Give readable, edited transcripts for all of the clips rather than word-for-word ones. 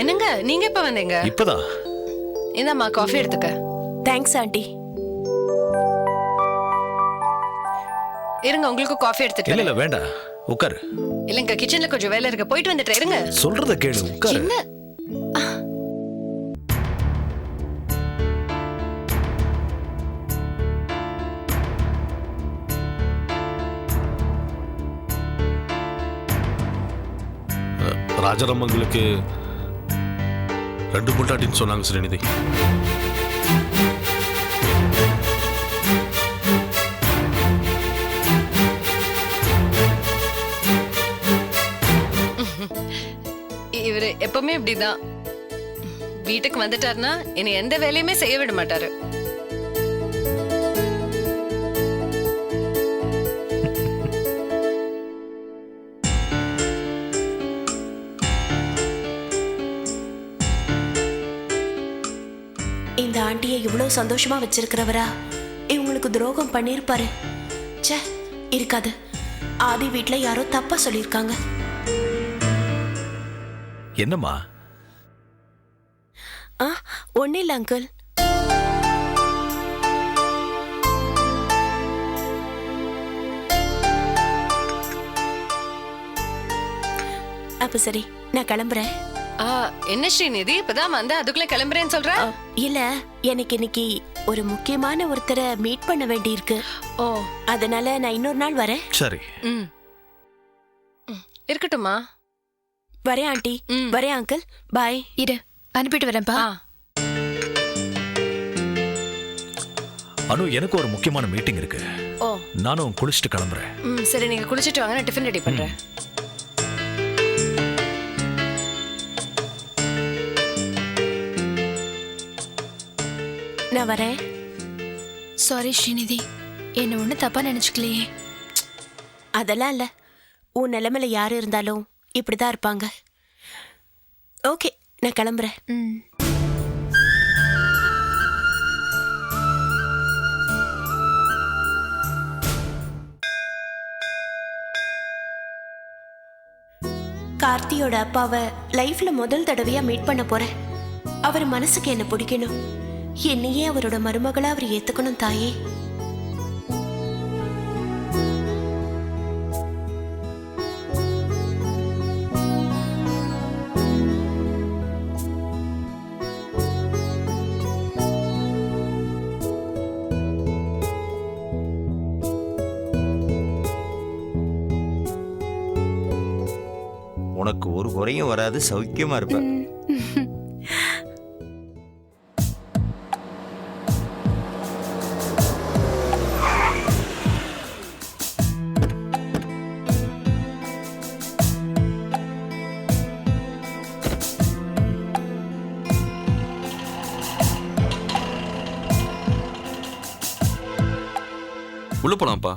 என்னங்க நீங்க எப்ப வந்தீங்க? இப்பதான். இந்தாம்மா காஃபி எடுத்துக்க. Thanks aunty. இருங்க உங்களுக்கு காஃபி எடுத்துட்டு. இல்ல வேண்டாம், உட்காரு. இல்லங்க கிச்சன்ல கொஞ்சம் வேலை இருக்கு, போயிட்டு வந்துட்டு இருங்க. சொல்றத கேளு, உட்காரு. என்ன ராஜாராமங்களுக்கு 2 பொண்டாட்டின்னு சொன்னாங்க ஸ்ரீநிதி. இவரு எப்பவுமே இப்படிதான். வீட்டுக்கு வந்துட்டாருன்னா என்னை எந்த வேலையுமே செய்ய விட மாட்டாரு. இந்த ஆண்டியை இவ்வளவு சந்தோஷமா வச்சிருக்கிறவரா இவங்களுக்கு துரோகம் பண்ணிருப்பாரு? ச்சே, இருக்காது. ஆதி வீட்ல யாரோ தப்பா சொல்லிருக்காங்க. என்னம்மா? ஒன்னும் இல்ல அங்கிள். அப்ப சரி, நான் கிளம்புறேன். என்ன ஸ்ரீநிதி இப்பதான் வந்த அதுக்குள்ள கிளம்புறேன்னு சொல்ற? இல்ல, எனக்கு இன்னைக்கு ஒரு முக்கியமான ஒருத்தரை மீட் பண்ண வேண்டி இருக்கு. ஓ, அதனால நான் இன்னொரு நாள் வரேன். சரி. இருக்கட்டும்மா. வரேன் ஆண்டி. வரேன் அங்கிள். பாய். இரு, அனுப்பிட்டு வரேன்ப்பா. அனு, எனக்கு ஒரு முக்கியமான மீட்டிங் இருக்கு. ஓ, நானும் குளிச்சுட்டு கிளம்புறேன். சரி நீங்க குளிச்சிட்டு வாங்க, நான் டிஃபன் ரெடி பண்றேன். நான் வரேன். சாரி ஸ்ரீநிதி, என்ன ஒண்ணு தப்பா நினைச்சுக்கலையே. அதெல்லாம் இல்ல. உன் நிலைமையில யாரு இருந்தாலும் இப்படிதான் இருப்பாங்க. ஓகே, நான் கிளம்புறேன். கார்த்தியோட அப்பாவை லைஃப்ல முதல் தடவையா மீட் பண்ண போறேன். அவர் மனசுக்கு என்ன பிடிக்கணும், என்னையே அவரோட மருமகளா அவர் ஏத்துக்கணும் தாயே. உனக்கு ஒரு குறையும் வராது, சௌக்கியமா இருப்ப. உள்ள போலாம்ப்பா.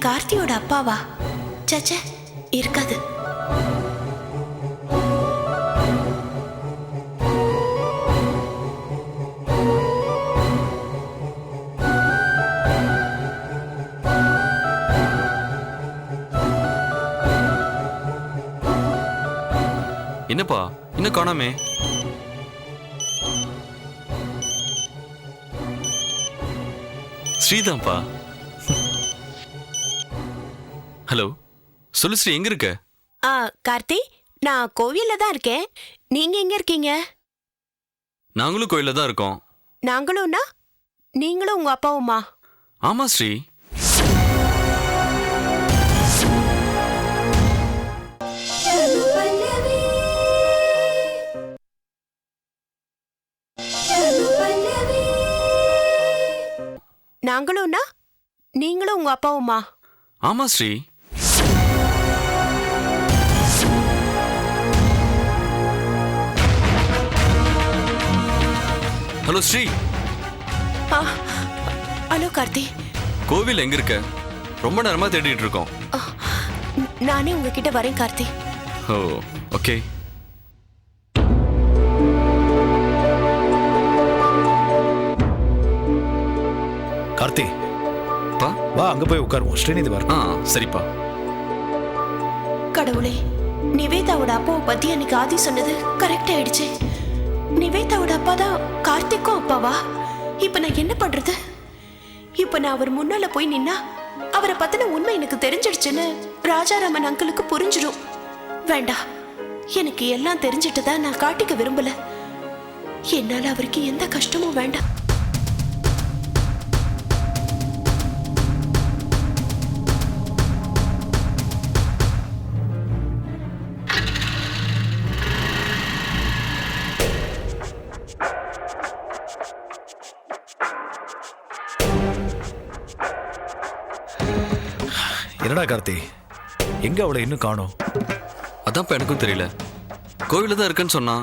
கார்த்தியோட அப்பாவா? சச்ச, இருக்காது. என்னப்பா இன்னும் காணாமே? ஸ்ரீதான்ப்பா. ஹலோ, சொல்லு ஸ்ரீ, எங்க இருக்க? கார்த்தி, நான் கோவில்ல தான் இருக்கேன். நீங்க எங்க இருக்கீங்க? நாங்களும் கோயில்ல தான் இருக்கோம். நாங்களும்னா நீங்களும் உங்க அப்பாவுமா? ஆமா ஸ்ரீ. நாங்களும்னா நீங்களும் உங்க அப்பாவுமா? ஆமா ஸ்ரீ. ஹலோ ஸ்ரீ. ஹலோ கார்த்தி. கோவில் எங்க இருக்க? ரொம்ப நேரமா தேடிட்டு இருக்கோம். நானே உங்ககிட்ட வரேன் கார்த்தி. ஓ, ஓகே. கார்த்தி, பா, வா அங்க போய் உட்காருவோம். ஸ்ரீநிதி வர. சரிப்பா. கடவுளே, நிவேதாவோட அப்பாவை பத்தி எனக்கு ஆதி சொன்னது கரெக்ட் ஆயிடுச்சு. நிவேதாவோட அப்பா தான் கார்த்திக்கும் அப்பாவா? இப்ப நான் என்ன பண்றது? இப்ப நான் அவர் முன்னால போய் நின்னா அவரை பத்தின உண்மை எனக்கு தெரிஞ்சிடுச்சுன்னு ராஜாராமன் அங்கிளுக்கு புரிஞ்சிடும். வேண்டாம், எனக்கு எல்லாம் தெரிஞ்சிட்டு தான் நான் காட்டிக்க விரும்பல. என்னால அவருக்கு எந்த கஷ்டமும் வேண்டாம். என்னடா கார்த்தி, எங்க அவளை இன்னும் காணோம்? அதான்ப்பா எனக்கும் தெரியல. கோவில்ல தான் இருக்குன்னு சொன்னா,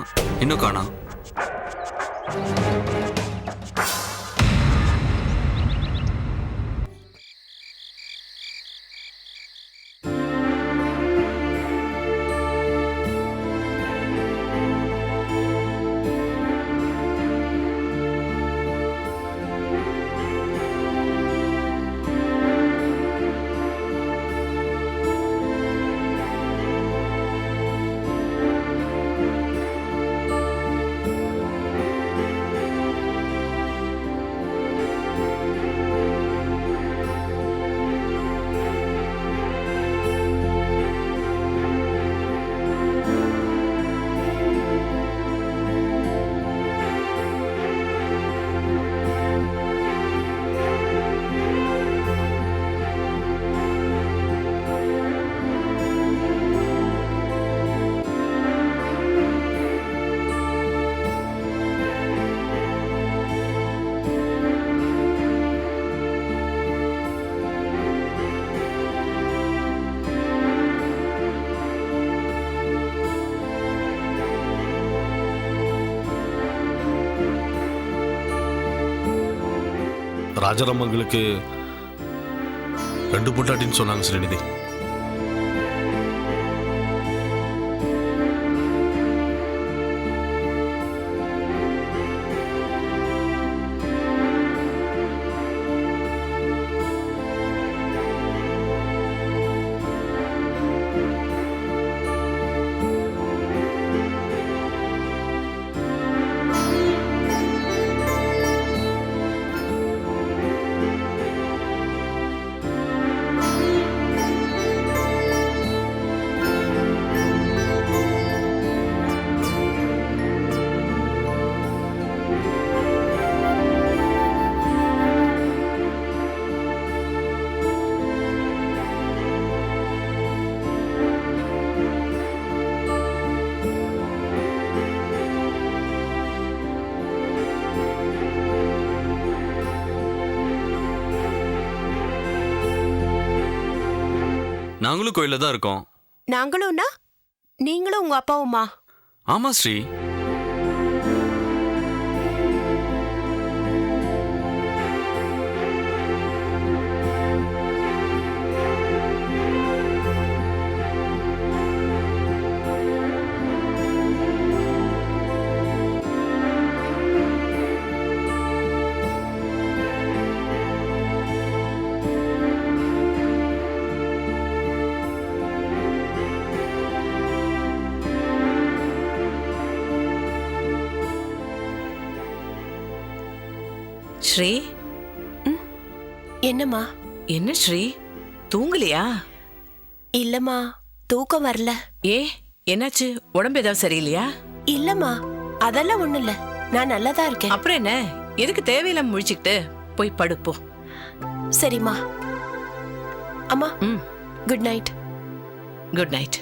இன்னும் காணா. ராஜாராமங்களுக்கு 2 பொண்டாட்டின்னு சொன்னாங்க ஸ்ரீநிதி. நாங்களும் கோயில்ல தான் இருக்கோம். நாங்களும்னா நீங்களும் உங்க அப்பாவுமா? ஆமா ஸ்ரீ. ஸ்ரீ, என்னம்மா? என்ன ஸ்ரீ, தூங்கலையா? இல்லம்மா, தூக்கம் வரல. ஏ, என்னாச்சு? உடம்பு ஏதாவது சரியில்லையா? இல்லம்மா, அதெல்லாம் ஒண்ணு இல்ல. நான் நல்லாதான் இருக்கேன். அப்புறம் என்ன, எதுக்கு தேவையில்லாம முழிச்சுக்கிட்டு? போய் படுப்போ. சரிம்மா. அம்மா, ம், குட் நைட். Good night.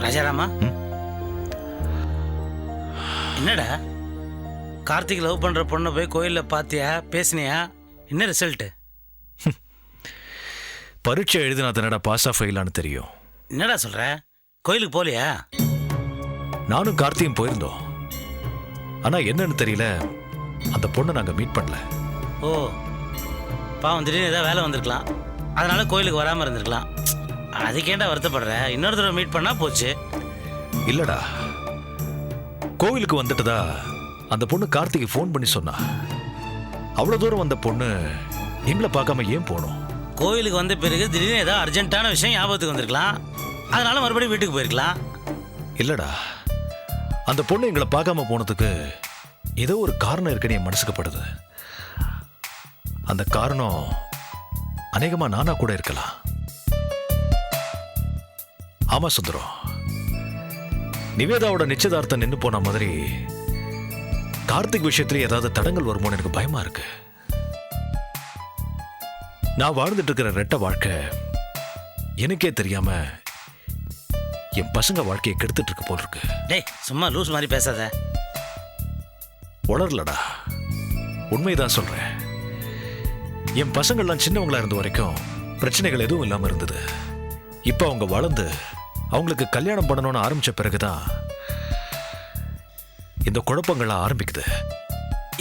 ராஜாராமா, என்னடா கார்த்திக் லவ் பண்ற பொண்ணை போய் கோயில்ல பாத்தியா, பேசினியா? என்ன ரிசல்ட்? பரீட்சை எழுதினா தானடா பாஸ் ஆஃப் ஃபெயிலான்னு தெரியும். என்னடா சொல்ற? கோயிலுக்கு போலியா? நானும் கார்த்தியும் போயிருந்தோம். ஆனா என்னன்னு தெரியல, அந்த பொண்ணை நாங்க மீட் பண்ணல. ஓ, பாவம், திடீர்னு ஏதாவது வேலை வந்திருக்கலாம், அதனால கோயிலுக்கு வராம இருந்திருக்கலாம். அதுக்கேண்டா வருத்தப்படுற? இன்னொரு தடவை மீட் பண்ணா போச்சு. இல்லடா, கோவிலுக்கு வந்துட்டதா அந்த பொண்ணு கார்த்திக்கு ஃபோன் பண்ணி சொன்னா. அவ்வளவு தூரம் வந்த பொண்ணு எங்களை பார்க்காம ஏன் போனோம்? கோயிலுக்கு வந்த பிறகு திடீர்னு ஏதாவது அர்ஜென்ட்டான விஷயம் ஞாபகத்துக்கு வந்திருக்கலாம், அதனால மறுபடியும் வீட்டுக்கு போயிருக்கலாம். இல்லடா, அந்த பொண்ணு எங்களை பார்க்காம போனதுக்கு ஏதோ ஒரு காரணம் இருக்குன்னு என் மனசுக்கு படுது. அந்த காரணம் அநேகமா நானா கூட இருக்கலாம். ஆமா சுந்தரம், நிவேதாவோட நிச்சயதார்த்தம் நின்று போன மாதிரி கார்த்திக் விஷயத்துல ஏதாவது தடங்கள் வருமோன்னு எனக்கு பயமா இருக்கு. நான் வாழ்ந்துட்டு இருக்கிற ரெட்ட வாழ்க்கை எனக்கே தெரியாம என் பசங்க வாழ்க்கையை கெடுத்துட்டு இருக்க போல இருக்கு. டேய், சும்மா லூஸ் மாதிரி பேசாத. உளரலடா, உண்மைதான் சொல்றேன். என் பசங்கள்லாம் சின்னவங்களா இருந்த வரைக்கும் பிரச்சனைகள் எதுவும் இல்லாம இருந்தது. இப்ப அவங்க வளர்ந்து அவங்களுக்கு கல்யாணம் பண்ணணும்னு ஆரம்பிச்ச பிறகுதான் இந்த குழப்பங்கள்லாம் ஆரம்பிக்குது.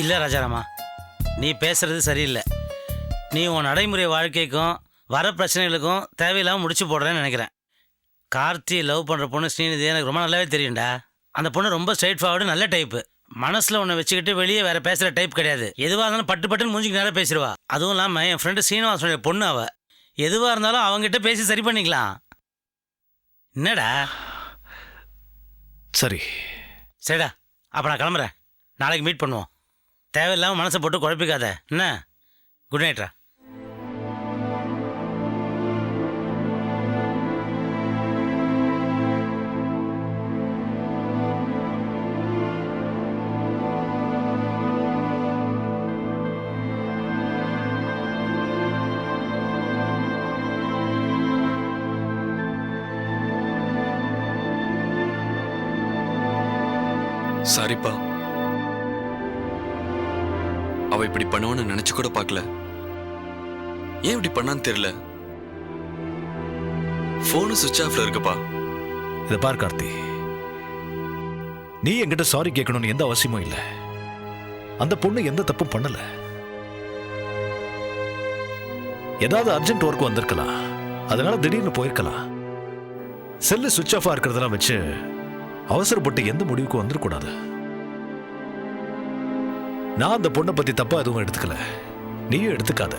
இல்லை ராஜாராமா, நீ பேசுறது சரியில்லை. நீ உன் நடைமுறை வாழ்க்கைக்கும் வர பிரச்சனைகளுக்கும் தேவையில்லாமல் முடிச்சு போடுறேன்னு நினைக்கிறேன். கார்த்தி லவ் பண்ணுற பொண்ணு ஸ்ரீநிதி எனக்கு ரொம்ப நல்லாவே தெரியும்டா. அந்த பொண்ணு ரொம்ப ஸ்ட்ரைட் ஃபார்வர்டு, நல்ல டைப்பு. மனசில் உன்னை வச்சுக்கிட்டு வெளியே வேற பேசுகிற டைப் கிடையாது. எதுவாக இருந்தாலும் பட்டு பட்டுன்னு மூஞ்சிக்கு நேரம் பேசிடுவா. அதுவும் இல்லாமல் என் ஃப்ரெண்டு சீனிவாசனுடைய பொண்ணு அவ. எதுவாக இருந்தாலும் அவங்ககிட்ட பேசி சரி பண்ணிக்கலாம். என்னடா? சரி சரிடா, அப்போ நான் கிளம்புறேன். நாளைக்கு மீட் பண்ணுவோம். தேவையில்லாமல் மனசை போட்டு குழப்பிக்காத என்ன? குட் நைட்ரா. சாரிப்பா, அவ இப்படி பண்ணுவான்னு நினைச்சு கூட பார்க்கல. ஏன் இப்படி பண்ணான்னு தெரியல. போனு சுவிட்ச் ஆஃப்ல இருக்குப்பா. இதை பார் கார்த்தி, நீ என்கிட்ட சாரி கேட்கணும்னு எந்த அவசியமும் இல்லை. அந்த பொண்ணு எந்த தப்பும் பண்ணல. ஏதாவது அர்ஜென்ட் ஒர்க் வந்திருக்கலாம், அதனால திடீர்னு போயிருக்கலாம். செல்லு சுவிட்ச் ஆஃபா இருக்கிறதெல்லாம் வச்சு அவசரப்பட்டு எந்த முடிவுக்கும் வந்துடக்கூடாது. நான் அந்த பொண்ணை பத்தி தப்பா எதுவும் எடுத்துக்கல, நீயும் எடுத்துக்காத.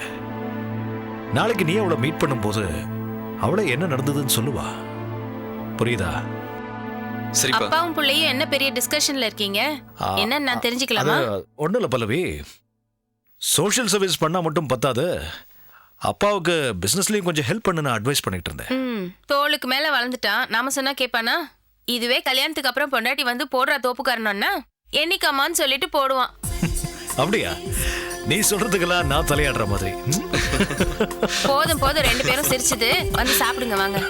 நாளைக்கு நீ அவளை மீட் பண்ணும்போது அவளை என்ன நடந்ததுன்னு சொல்லுவா. புரியுதா? சரிப்பா. அப்பாவும் பிள்ளையும் என்ன பெரிய டிஸ்கஷன்ல இருக்கீங்க? என்ன நான் தெரிஞ்சுக்கலாமா? ஒன்றும் இல்லை பல்லவி, சோஷியல் சர்வீஸ் பண்ணா மட்டும் பத்தாது, அப்பாவுக்கு பிசினஸ்லயும் கொஞ்சம் ஹெல்ப் பண்ண நான் அட்வைஸ் பண்ணிட்டு இருந்தேன். தோளுக்கு மேல வளர்ந்துட்டான், நாம சொன்னா கேட்பானா? இதுவே கல்யாணத்துக்கு அப்புறம் பொண்டாட்டி வந்து போடுற தோப்புக்காரனா? என்னைக்கம்மான்னு சொல்லிட்டு போடுவான். அப்படியா? நீ சொல்றதுக்கெல்லாம் நான் தலையாடுற மாதிரி. போதும் போதும், 2 பேரும் சிரிச்சது. வந்து சாப்பிடுங்க வாங்க.